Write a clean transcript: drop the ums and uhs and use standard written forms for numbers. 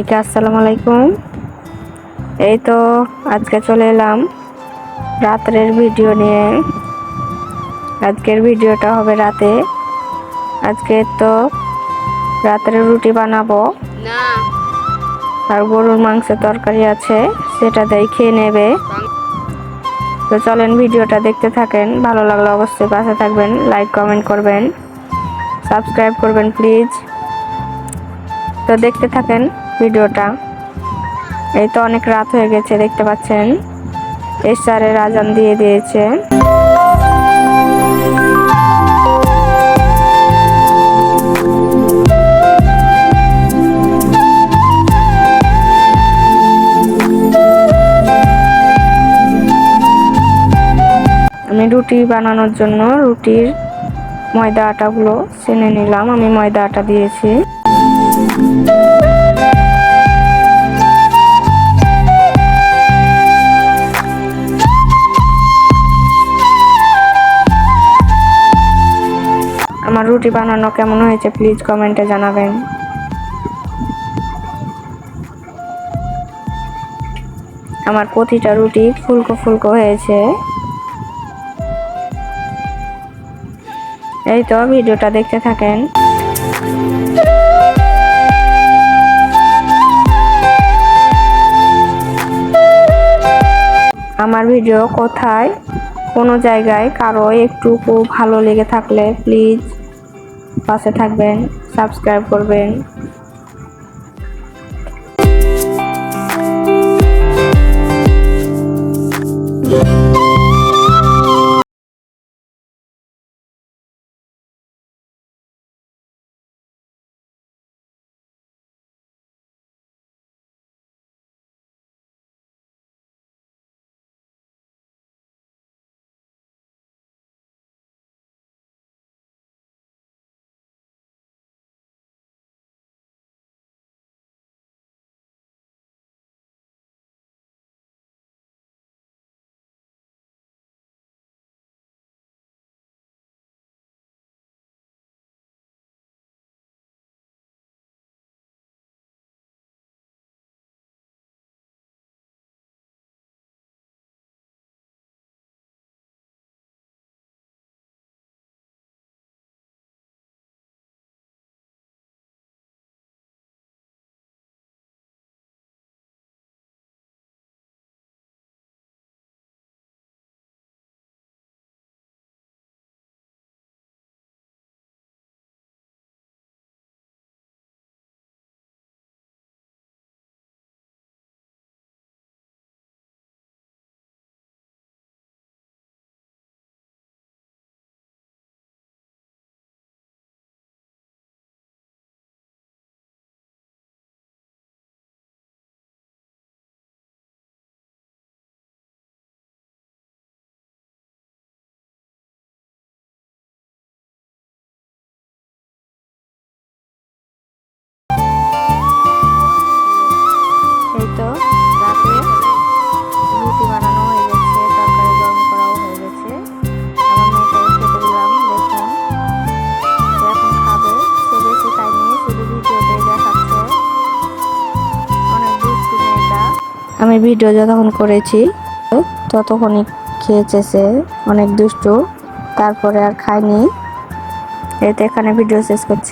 সবাইকে আসসালামু আলাইকুম। এই তো আজকে চলে এলাম রাতের ভিডিও নিয়ে। আজকের ভিডিওটা হবে রাতে। আজকে তো রাতের রুটি বানাবো না, আর গরুর মাংসের তরকারি আছে, সেটা দিয়ে খেয়ে নেবে। তো চলেন ভিডিওটা দেখতে থাকেন। ভালো লাগলে অবশ্যই পাশে থাকবেন, লাইক কমেন্ট করবেন, সাবস্ক্রাইব করবেন প্লিজ। তো দেখতে থাকেন ভিডিওটা। এই তো অনেক রাত হয়ে গেছে, দেখতে পাচ্ছেন এশারের আজান দিয়ে দিয়েছে। আমি রুটি বানানোর জন্য রুটির ময়দা আটাগুলো ছেনে নিলাম। আমি ময়দা আটা দিয়েছি। আমার রুটি বানানো কেমন হয়েছে প্লিজ কমেন্টে জানাবেন। আমার প্রতিটা রুটি ফুলকো ফুলকো হয়েছে। এই তো ভিডিওটা দেখতে থাকেন। আমার ভিডিও কোথায় কোনো জায়গায় কারো একটুকু ভালো লেগে থাকলে প্লিজ পাশে থাকবেন, সাবস্ক্রাইব করবেন। এই তো রাতে রুটি বানানো হয়ে গেছে, তরকারি গরম করাও হয়ে গেছে। আমার মেয়েটাকে খেতে দিলাম। দেখুন সে এখন খাবে। সে বেশি খায়নি, শুধু ভিডিওতে দেখাচ্ছে। অনেক দুষ্টু মেয়েটা। আমি ভিডিও যতক্ষণ করেছি ততক্ষণই খেয়েছে সে, অনেক দুষ্টু। তারপরে আর খায়নি। এতে এখানে ভিডিও শেষ করছি।